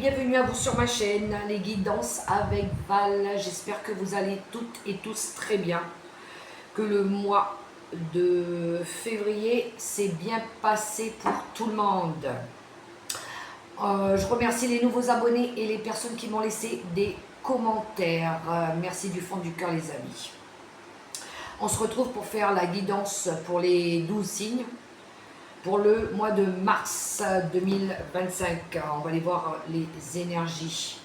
bienvenue à vous sur ma chaîne, les guidances avec Val. J'espère que vous allez toutes et tous très bien, que le mois de février s'est bien passé pour tout le monde. Je remercie les nouveaux abonnés et les personnes qui m'ont laissé des commentaires. Merci du fond du cœur les amis. On se retrouve pour faire la guidance pour les 12 signes. Pour le mois de mars 2025, on va aller voir les énergies.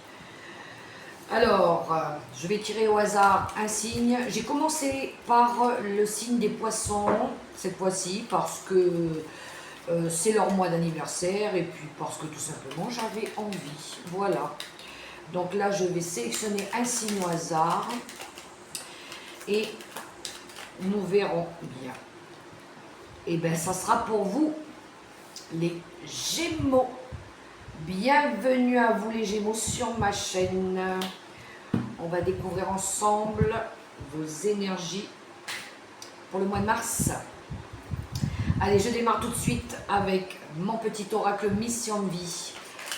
Alors, je vais tirer au hasard un signe. J'ai commencé par le signe des poissons, cette fois-ci, parce que c'est leur mois d'anniversaire et puis parce que tout simplement j'avais envie. Voilà. Donc là, je vais sélectionner un signe au hasard et nous verrons bien. Et bien, ça sera pour vous, les Gémeaux. Bienvenue à vous, les Gémeaux, sur ma chaîne. On va découvrir ensemble vos énergies pour le mois de mars. Allez, je démarre tout de suite avec mon petit oracle Mission de Vie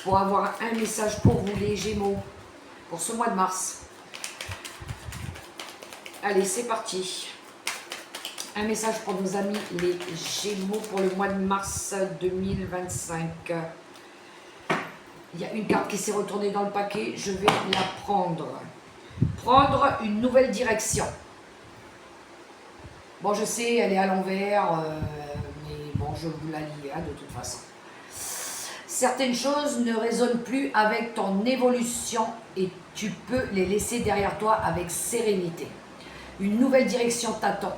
pour avoir un message pour vous, les Gémeaux, pour ce mois de mars. Allez, c'est parti. Un message pour nos amis les Gémeaux pour le mois de mars 2025. Il y a une carte qui s'est retournée dans le paquet, je vais la prendre. Prendre une nouvelle direction. Bon, je sais, elle est à l'envers, mais bon, je vous la lis de toute façon. Certaines choses ne résonnent plus avec ton évolution et tu peux les laisser derrière toi avec sérénité. Une nouvelle direction t'attend.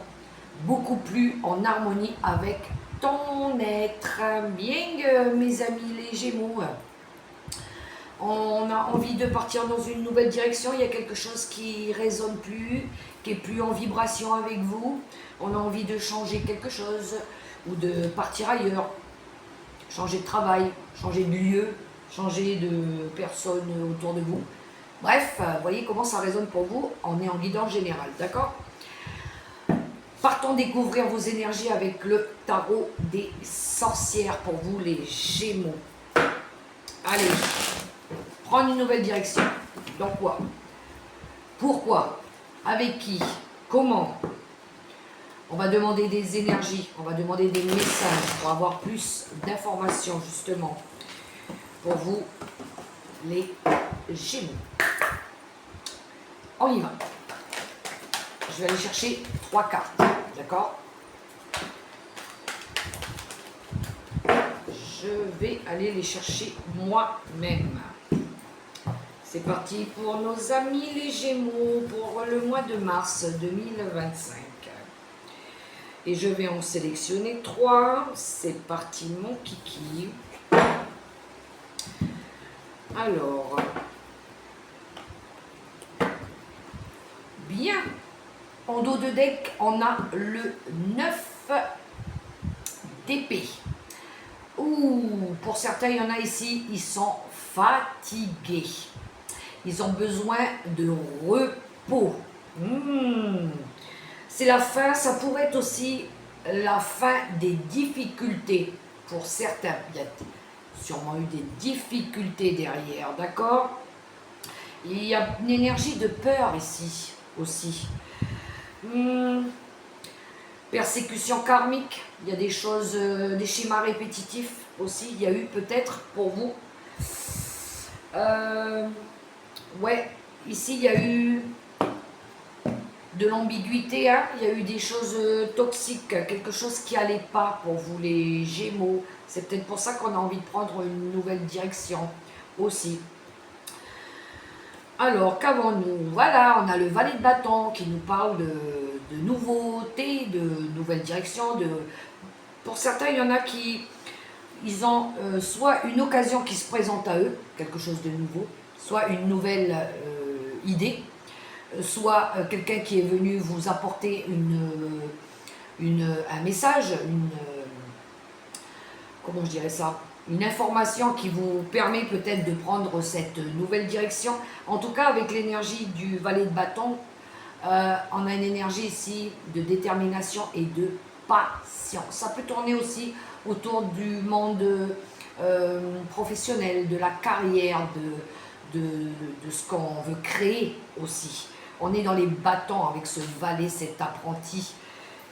Beaucoup plus en harmonie avec ton être. Bien, mes amis les Gémeaux, on a envie de partir dans une nouvelle direction. Il y a quelque chose qui résonne plus, qui est plus en vibration avec vous. On a envie de changer quelque chose ou de partir ailleurs, changer de travail, changer de lieu, changer de personnes autour de vous. Bref, voyez comment ça résonne pour vous. On est en guidance générale, d'accord ? Partons découvrir vos énergies avec le tarot des sorcières pour vous, les Gémeaux. Allez, prendre une nouvelle direction. Dans quoi? Pourquoi? Avec qui? Comment? On va demander des énergies, on va demander des messages pour avoir plus d'informations, justement, pour vous, les Gémeaux. On y va. Je vais aller chercher 3 cartes, d'accord? Je vais aller les chercher moi-même. C'est parti pour nos amis les Gémeaux pour le mois de mars 2025. Et je vais en sélectionner 3. C'est parti mon kiki. Alors, bien. En dos de deck, on a le 9 d'épée. Ouh, pour certains, il y en a ici, ils sont fatigués. Ils ont besoin de repos. C'est la fin, ça pourrait être aussi la fin des difficultés. Pour certains, il y a sûrement eu des difficultés derrière, d'accord? Il y a une énergie de peur ici aussi. Persécution karmique, il y a des choses, des schémas répétitifs aussi, il y a eu peut-être pour vous. Ouais, ici il y a eu de l'ambiguïté, hein? Il y a eu des choses toxiques, quelque chose qui n'allait pas pour vous les Gémeaux. C'est peut-être pour ça qu'on a envie de prendre une nouvelle direction aussi. Alors, qu'avons-nous? Voilà, on a le valet de bâton qui nous parle de nouveautés, de nouvelles directions. Pour certains, il y en a qui ils ont soit une occasion qui se présente à eux, quelque chose de nouveau, soit une nouvelle idée, soit quelqu'un qui est venu vous apporter un message, comment je dirais ça, une information qui vous permet peut-être de prendre cette nouvelle direction. En tout cas, avec l'énergie du valet de bâton, on a une énergie ici de détermination et de patience. Ça peut tourner aussi autour du monde professionnelle, de la carrière, de ce qu'on veut créer aussi. On est dans les bâtons avec ce valet, cet apprenti.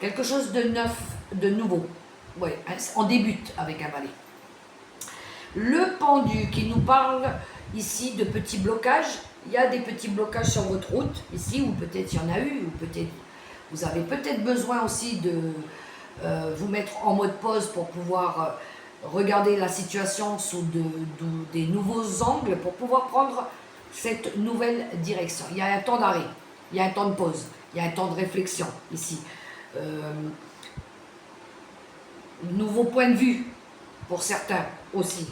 Quelque chose de neuf, de nouveau. Ouais, on débute avec un valet. Le pendu qui nous parle ici de petits blocages. Il y a des petits blocages sur votre route ici, ou peut-être il y en a eu, ou peut-être vous avez peut-être besoin aussi de vous mettre en mode pause pour pouvoir regarder la situation sous des nouveaux angles, pour pouvoir prendre cette nouvelle direction. Il y a un temps d'arrêt, il y a un temps de pause, il y a un temps de réflexion ici. Nouveau point de vue pour certains aussi.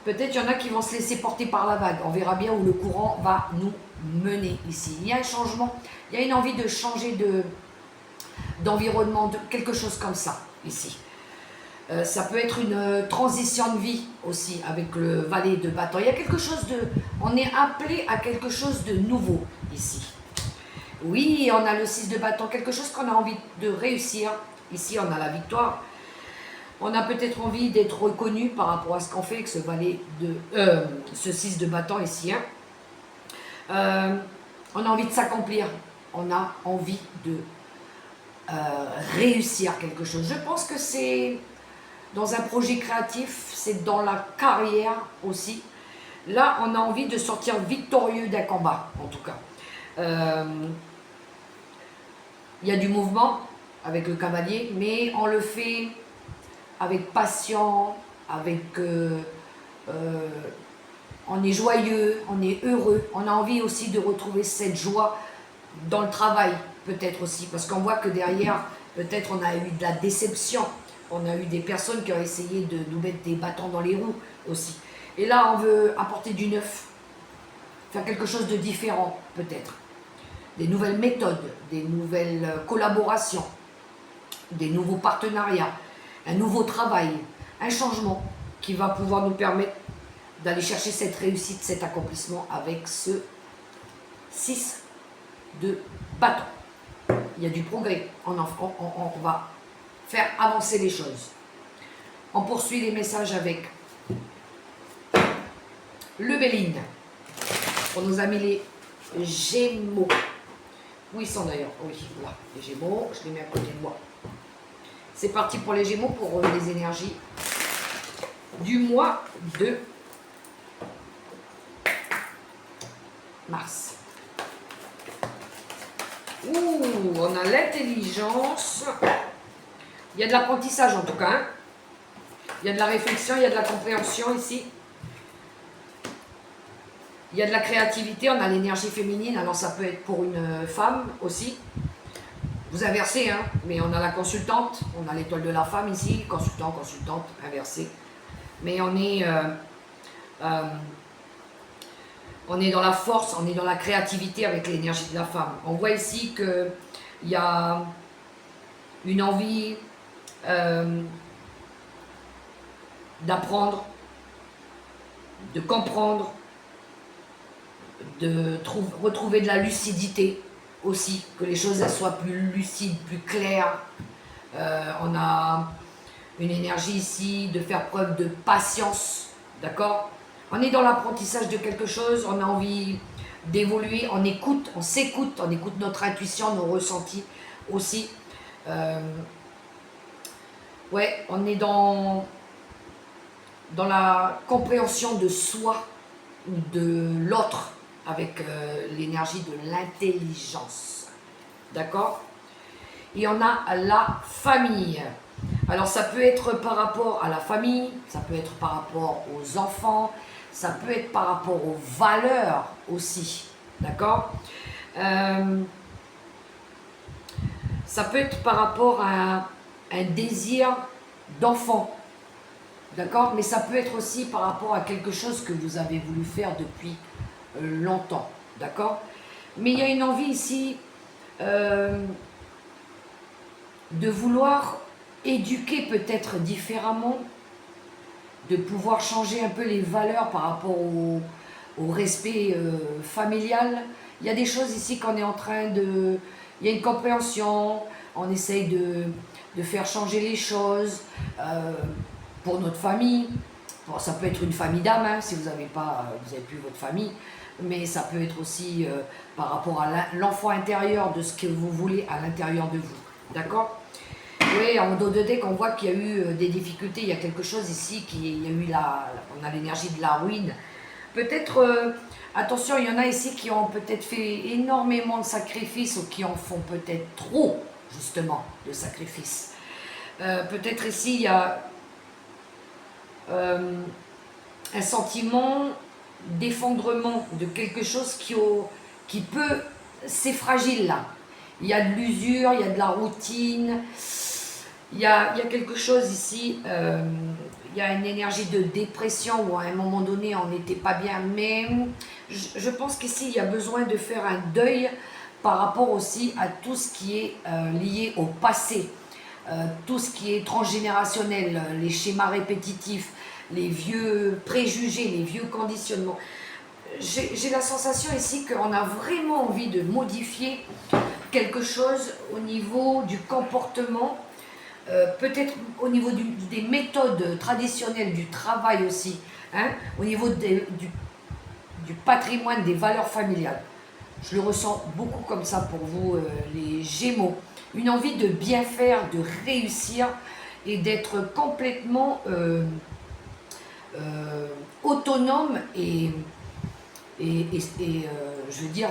Peut-être il y en a qui vont se laisser porter par la vague. On verra bien où le courant va nous mener ici. Il y a un changement, il y a une envie de changer d'environnement, de quelque chose comme ça ici. Ça peut être une transition de vie aussi avec le valet de bâton. Il y a quelque chose de... On est appelé à quelque chose de nouveau ici. Oui, on a le 6 de bâton, quelque chose qu'on a envie de réussir. Ici, on a la victoire. On a peut-être envie d'être reconnu par rapport à ce qu'on fait avec ce valet de... ce 6 de bâton ici. Hein. On a envie de s'accomplir. On a envie de réussir quelque chose. Je pense que c'est dans un projet créatif, c'est dans la carrière aussi. Là, on a envie de sortir victorieux d'un combat, en tout cas. Il y a du mouvement avec le cavalier, mais on le fait avec passion, avec... on est joyeux, on est heureux. On a envie aussi de retrouver cette joie dans le travail, peut-être aussi, parce qu'on voit que derrière, peut-être on a eu de la déception. On a eu des personnes qui ont essayé de nous mettre des bâtons dans les roues aussi. Et là, on veut apporter du neuf, faire quelque chose de différent, peut-être. Des nouvelles méthodes, des nouvelles collaborations, des nouveaux partenariats, un nouveau travail, un changement qui va pouvoir nous permettre d'aller chercher cette réussite, cet accomplissement avec ce 6 de bâton. Il y a du progrès, on va faire avancer les choses. On poursuit les messages avec le Béline pour nos amis les Gémeaux. Où ils sont d'ailleurs? Oui, là, les Gémeaux, je les mets à côté de moi. C'est parti pour les Gémeaux pour les énergies du mois de mars. Ouh, on a l'intelligence. Il y a de l'apprentissage en tout cas. Hein. Il y a de la réflexion, il y a de la compréhension ici. Il y a de la créativité, on a l'énergie féminine, alors ça peut être pour une femme aussi. Vous inversez, hein, mais on a la consultante, on a l'étoile de la femme ici, consultant, consultante, inversé. Mais on est dans la force, on est dans la créativité avec l'énergie de la femme. On voit ici qu'il y a une envie d'apprendre, de comprendre, de retrouver de la lucidité aussi, que les choses elles soient plus lucides, plus claires. On a une énergie ici de faire preuve de patience, d'accord? On est dans l'apprentissage de quelque chose, on a envie d'évoluer, on écoute, on s'écoute, on écoute notre intuition, nos ressentis aussi. Ouais, on est dans la compréhension de soi ou de l'autre avec l'énergie de l'intelligence. D'accord? Et on a la famille. Alors ça peut être par rapport à la famille, ça peut être par rapport aux enfants, ça peut être par rapport aux valeurs aussi. D'accord? Ça peut être par rapport à un désir d'enfant. D'accord? Mais ça peut être aussi par rapport à quelque chose que vous avez voulu faire depuis longtemps. D'accord? Mais il y a une envie ici de vouloir éduquer peut-être différemment, de pouvoir changer un peu les valeurs par rapport au respect familial. Il y a des choses ici qu'on est en train de... Il y a une compréhension, on essaye de faire changer les choses. pour notre famille. Bon, ça peut être une famille d'âme, hein, si vous n'avez pas, vous avez plus votre famille, mais ça peut être aussi par rapport à l'enfant intérieur de ce que vous voulez à l'intérieur de vous. D'accord? Oui, en dos de deck, on voit qu'il y a eu des difficultés, il y a quelque chose ici, il y a eu on a l'énergie de la ruine. Peut-être, attention, il y en a ici qui ont peut-être fait énormément de sacrifices ou qui en font peut-être trop, justement, de sacrifices. Peut-être ici, il y a un sentiment d'effondrement de quelque chose qui peut... C'est fragile, là. Il y a de l'usure, il y a de la routine, il y a quelque chose ici, il y a une énergie de dépression où à un moment donné on n'était pas bien, mais je pense qu'ici il y a besoin de faire un deuil par rapport aussi à tout ce qui est lié au passé, tout ce qui est transgénérationnel, les schémas répétitifs, les vieux préjugés, les vieux conditionnements. J'ai la sensation ici qu'on a vraiment envie de modifier quelque chose au niveau du comportement, peut-être au niveau des méthodes traditionnelles du travail aussi, hein, au niveau du patrimoine, des valeurs familiales. Je le ressens beaucoup comme ça pour vous, les Gémeaux. Une envie de bien faire, de réussir et d'être complètement autonome et je veux dire,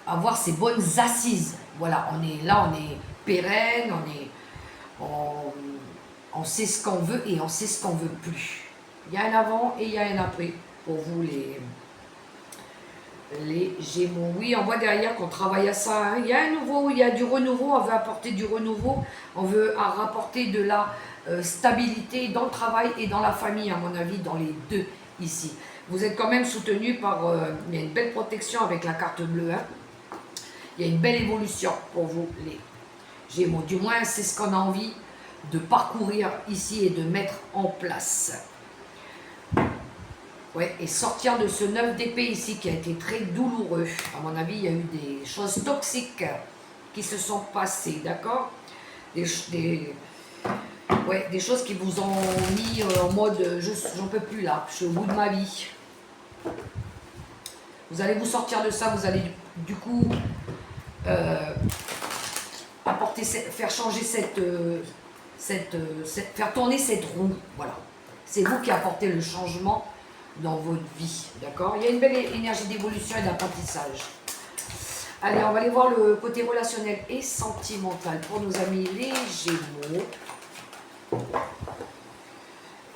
avoir ses bonnes assises. Voilà, on est là, on est pérenne, on sait ce qu'on veut et on sait ce qu'on veut plus. Il y a un avant et il y a un après pour vous les Gémeaux. Oui, on voit derrière qu'on travaille à ça. Hein. Il y a un nouveau, il y a du renouveau, on veut apporter du renouveau, on veut rapporter de la stabilité dans le travail et dans la famille, à mon avis, dans les deux ici. Vous êtes quand même soutenu par... il y a une belle protection avec la carte bleue. Hein. Il y a une belle évolution pour vous, les Gémeaux. Du moins, c'est ce qu'on a envie de parcourir ici et de mettre en place. Ouais, et sortir de ce 9 d'épée ici qui a été très douloureux. À mon avis, il y a eu des choses toxiques qui se sont passées, d'accord? Des choses qui vous ont mis en mode j'en peux plus là, je suis au bout de ma vie. Vous allez vous sortir de ça, vous allez du coup faire changer faire tourner cette roue. Voilà. C'est vous qui apportez le changement dans votre vie. D'accord? Il y a une belle énergie d'évolution et d'apprentissage. Allez, on va aller voir le côté relationnel et sentimental pour nos amis les Gémeaux.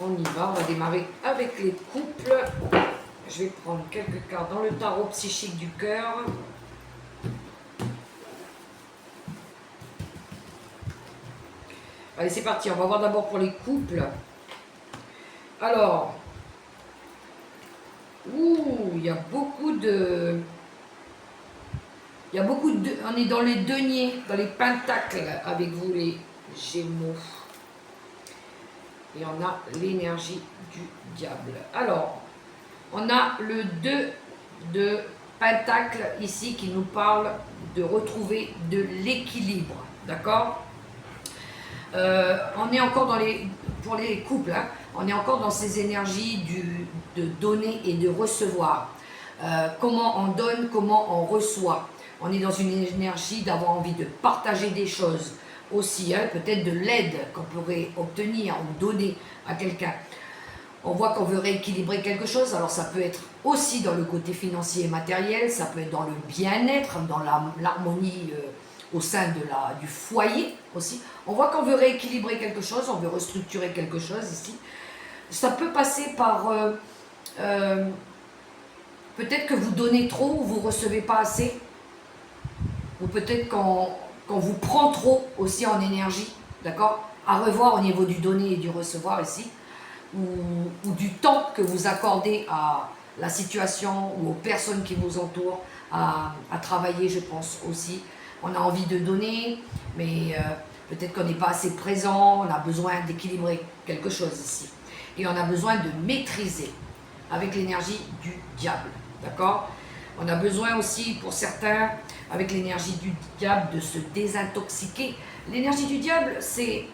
On y va, on va démarrer avec les couples. Je vais prendre quelques cartes dans le tarot psychique du cœur. Allez, c'est parti, on va voir d'abord pour les couples. Alors, il y a beaucoup de... On est dans les deniers, dans les pentacles avec vous les Gémeaux. Et on a l'énergie du diable. Alors, on a le 2 de Pentacle ici qui nous parle de retrouver de l'équilibre. D'accord? On est encore pour les couples, hein, on est encore dans ces énergies de donner et de recevoir. Comment on donne, comment on reçoit. On est dans une énergie d'avoir envie de partager des choses aussi, hein, peut-être de l'aide qu'on pourrait obtenir ou donner à quelqu'un. On voit qu'on veut rééquilibrer quelque chose, alors ça peut être aussi dans le côté financier et matériel, ça peut être dans le bien-être, dans l'harmonie au sein du foyer aussi. On voit qu'on veut rééquilibrer quelque chose, on veut restructurer quelque chose ici. Ça peut passer par peut-être que vous donnez trop ou vous ne recevez pas assez, ou peut-être qu'on vous prend trop aussi en énergie, d'accord? À revoir au niveau du donner et du recevoir ici. Ou du temps que vous accordez à la situation ou aux personnes qui vous entourent à travailler, je pense aussi. On a envie de donner, mais peut-être qu'on n'est pas assez présent, on a besoin d'équilibrer quelque chose ici. Et on a besoin de maîtriser avec l'énergie du diable, d'accord? On a besoin aussi, pour certains, avec l'énergie du diable, de se désintoxiquer. L'énergie du diable, c'est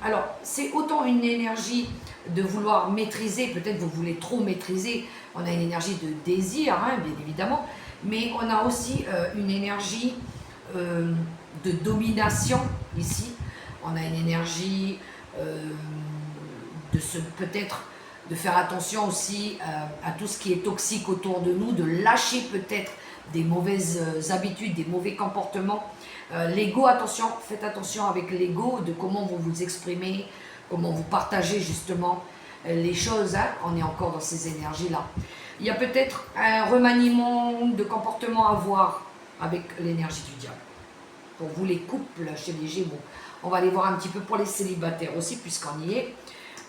Alors, c'est autant une énergie de vouloir maîtriser, peut-être vous voulez trop maîtriser, on a une énergie de désir, hein, bien évidemment, mais on a aussi une énergie de domination ici. On a une énergie de peut-être de faire attention aussi à tout ce qui est toxique autour de nous, de lâcher peut-être des mauvaises habitudes, des mauvais comportements. L'ego, attention, faites attention avec l'ego, de comment vous vous exprimez, comment vous partagez justement les choses, hein. On est encore dans ces énergies-là. Il y a peut-être un remaniement de comportement à voir avec l'énergie du diable. Pour vous les couples chez les Gémeaux, on va aller voir un petit peu pour les célibataires aussi, puisqu'on y est.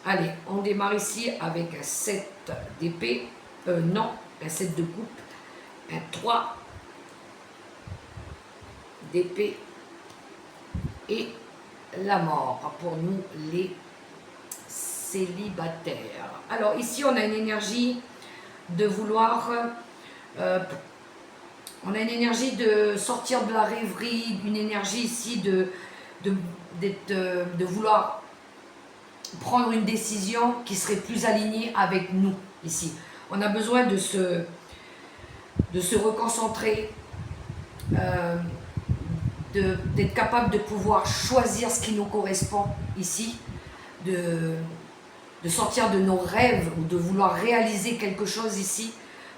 Allez, on démarre ici avec un 7 d'épée, non, un 7 de coupe, un 3 d'épée et la mort pour nous les célibataires. Alors ici on a une énergie de vouloir, on a une énergie de sortir de la rêverie, une énergie ici de vouloir prendre une décision qui serait plus alignée avec nous ici. On a besoin de se reconcentrer, d'être capable de pouvoir choisir ce qui nous correspond ici, de sortir de nos rêves ou de vouloir réaliser quelque chose ici,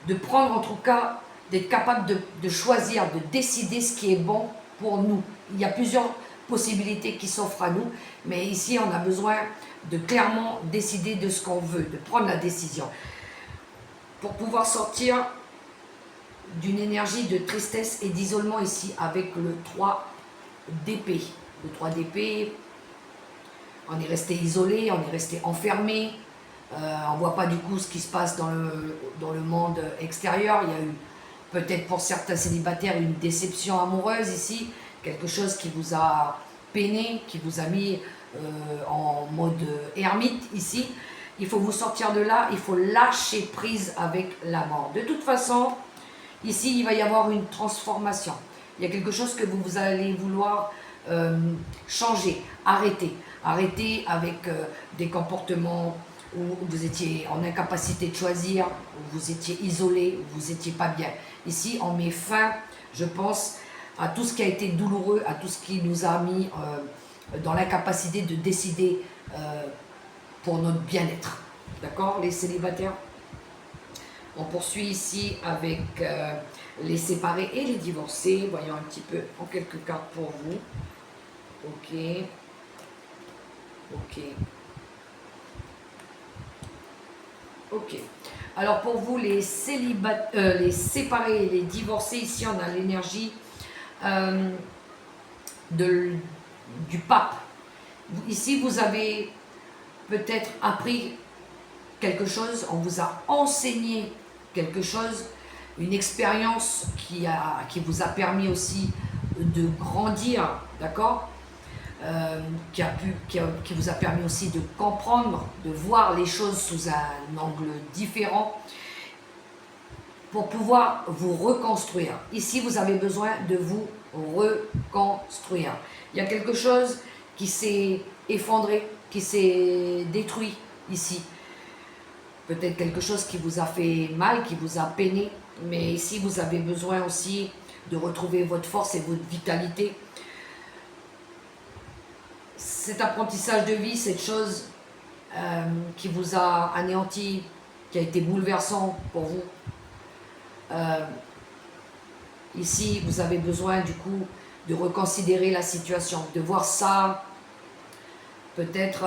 de prendre en tout cas, d'être capable de choisir, de décider ce qui est bon pour nous. Il y a plusieurs possibilités qui s'offrent à nous, mais ici on a besoin de clairement décider de ce qu'on veut, de prendre la décision. Pour pouvoir sortir d'une énergie de tristesse et d'isolement ici avec le 3 d'épée. Le 3 d'épée, on est resté isolé, on est resté enfermé, on ne voit pas du coup ce qui se passe dans le monde extérieur. Il y a eu peut-être pour certains célibataires une déception amoureuse ici, quelque chose qui vous a peiné, qui vous a mis en mode ermite ici. Il faut vous sortir de là, il faut lâcher prise avec la mort. De toute façon, ici, il va y avoir une transformation. Il y a quelque chose que vous allez vouloir changer, arrêter. Arrêter avec des comportements où vous étiez en incapacité de choisir, où vous étiez isolé, où vous n'étiez pas bien. Ici, on met fin, je pense, à tout ce qui a été douloureux, à tout ce qui nous a mis dans l'incapacité de décider pour notre bien-être. D'accord, les célibataires? On poursuit ici avec les séparés et les divorcés. Voyons un petit peu en quelques cartes pour vous. Ok. Ok. Ok. Alors pour vous, les séparés et les divorcés, ici on a l'énergie du pape. Ici vous avez peut-être appris quelque chose, on vous a enseigné quelque chose, une expérience qui vous a permis aussi de grandir, d'accord, qui vous a permis aussi de comprendre, de voir les choses sous un angle différent pour pouvoir vous reconstruire. Ici, vous avez besoin de vous reconstruire. Il y a quelque chose qui s'est effondré, qui s'est détruit ici. Peut-être quelque chose qui vous a fait mal, qui vous a peiné, mais ici vous avez besoin aussi de retrouver votre force et votre vitalité. Cet apprentissage de vie, cette chose qui vous a anéanti, qui a été bouleversant pour vous. Ici, vous avez besoin du coup de reconsidérer la situation, de voir ça peut-être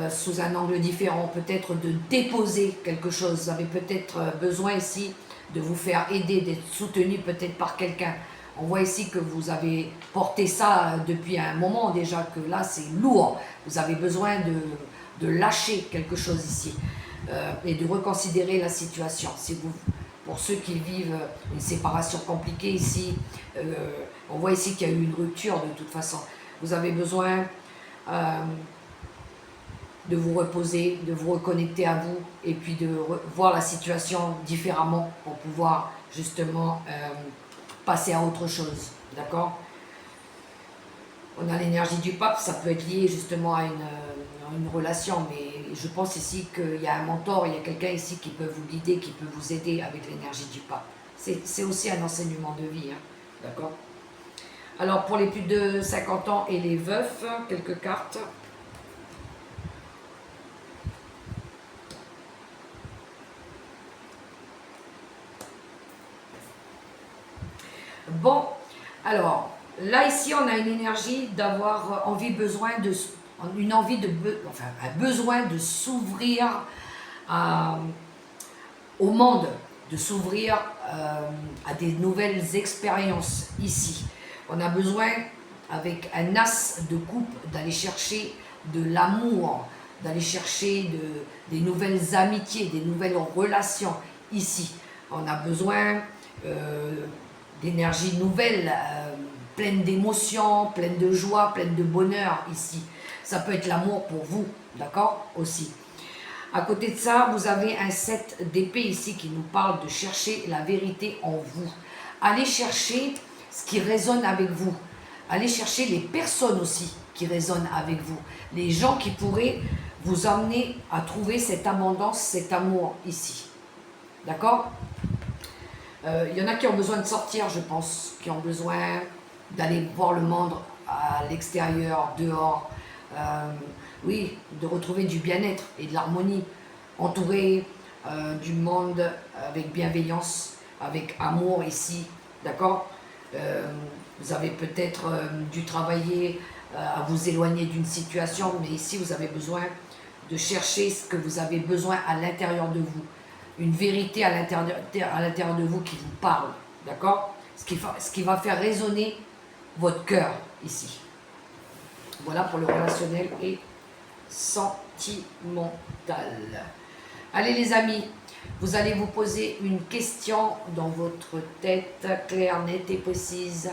sous un angle différent, peut-être de déposer quelque chose. Vous avez peut-être besoin ici de vous faire aider, d'être soutenu peut-être par quelqu'un. On voit ici que vous avez porté ça depuis un moment déjà, que là c'est lourd. Vous avez besoin de lâcher quelque chose ici et de reconsidérer la situation. Si vous, pour ceux qui vivent une séparation compliquée ici, on voit ici qu'il y a eu une rupture de toute façon. Vous avez besoin de vous reposer, de vous reconnecter à vous et puis de voir la situation différemment pour pouvoir justement passer à autre chose, d'accord? On a l'énergie du pape, ça peut être lié justement à une relation, mais je pense ici qu'il y a un mentor, il y a quelqu'un ici qui peut vous guider, qui peut vous aider avec l'énergie du pape. C'est aussi un enseignement de vie, hein, d'accord? Alors pour les plus de 50 ans et les veufs, quelques cartes. Bon, alors, là ici on a une énergie d'avoir envie, besoin de, une envie de, enfin un besoin de s'ouvrir au monde, de s'ouvrir à des nouvelles expériences ici. On a besoin, avec un as de coupe, d'aller chercher de l'amour, d'aller chercher des nouvelles amitiés, des nouvelles relations ici. On a besoin d'énergie nouvelle, pleine d'émotions, pleine de joie, pleine de bonheur ici. Ça peut être l'amour pour vous, d'accord, aussi. À côté de ça, vous avez un 7 d'épée ici qui nous parle de chercher la vérité en vous. Allez chercher ce qui résonne avec vous. Allez chercher les personnes aussi qui résonnent avec vous. Les gens qui pourraient vous amener à trouver cette abondance, cet amour ici. D'accord ? Il y en a qui ont besoin de sortir, je pense, qui ont besoin d'aller voir le monde à l'extérieur, dehors. Oui, de retrouver du bien-être et de l'harmonie, entouré du monde avec bienveillance, avec amour ici, d'accord? Vous avez peut-être dû travailler à vous éloigner d'une situation, mais ici vous avez besoin de chercher ce que vous avez besoin à l'intérieur de vous, une vérité à l'intérieur de vous qui vous parle, d'accord? Ce qui va faire résonner votre cœur ici. Voilà pour le relationnel et sentimental. Allez les amis, vous allez vous poser une question dans votre tête, claire, nette et précise,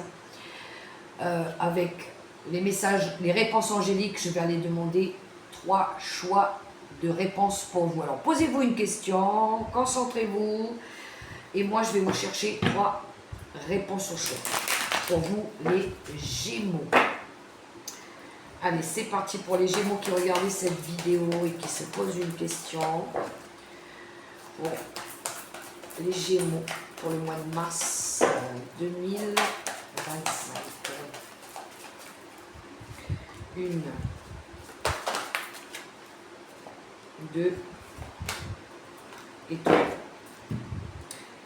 avec les messages, les réponses angéliques. Je vais aller demander 3 choix de réponses pour vous. Alors posez-vous une question, concentrez-vous, et moi je vais vous chercher 3 réponses au choix pour vous les Gémeaux. Allez, c'est parti pour les Gémeaux qui regardent cette vidéo et qui se posent une question. Pour les Gémeaux pour le mois de mars 2025. 1, 2 et 3.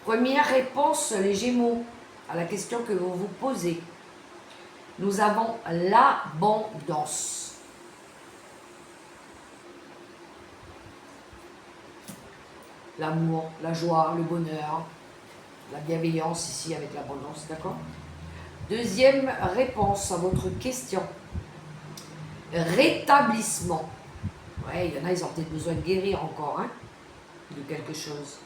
Première réponse, les Gémeaux, à la question que vous vous posez. Nous avons l'abondance. L'amour, la joie, le bonheur, la bienveillance ici avec l'abondance, d'accord? Deuxième réponse à votre question. Rétablissement. Ouais, il y en a, ils ont peut-être besoin de guérir encore, hein, de quelque chose.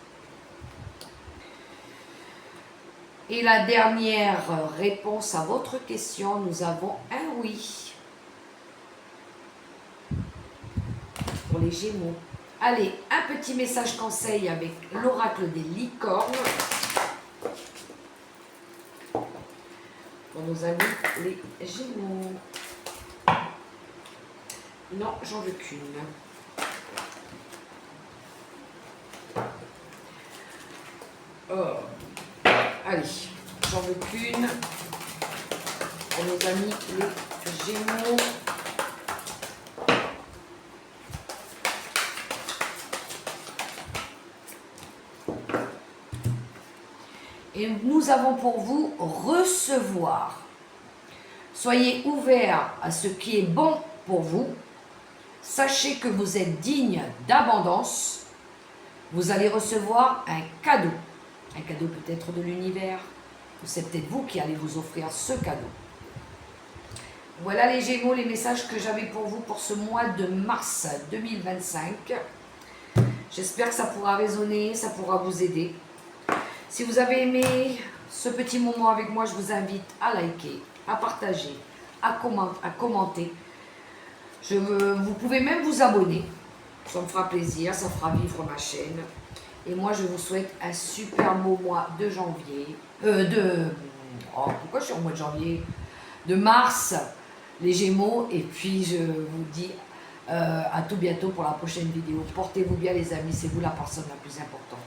Et la dernière réponse à votre question, nous avons un oui. Pour les Gémeaux. Allez, un petit message conseil avec l'oracle des licornes. Pour nos amis les Gémeaux. Non, j'en veux qu'une. Oh. Allez, j'en veux qu'une. Pour nos amis les Gémeaux. Et nous avons pour vous recevoir. Soyez ouverts à ce qui est bon pour vous. Sachez que vous êtes digne d'abondance. Vous allez recevoir un cadeau. Un cadeau peut-être de l'univers. Ou c'est peut-être vous qui allez vous offrir ce cadeau. Voilà les Gémeaux, les messages que j'avais pour vous pour ce mois de mars 2025. J'espère que ça pourra résonner, ça pourra vous aider. Si vous avez aimé ce petit moment avec moi, je vous invite à liker, à partager, à commenter. Vous pouvez même vous abonner. Ça me fera plaisir, ça fera vivre ma chaîne. Et moi, je vous souhaite un super beau mois de janvier. Pourquoi je suis en mois de janvier? De mars les Gémeaux. Et puis je vous dis à tout bientôt pour la prochaine vidéo. Portez-vous bien les amis, c'est vous la personne la plus importante.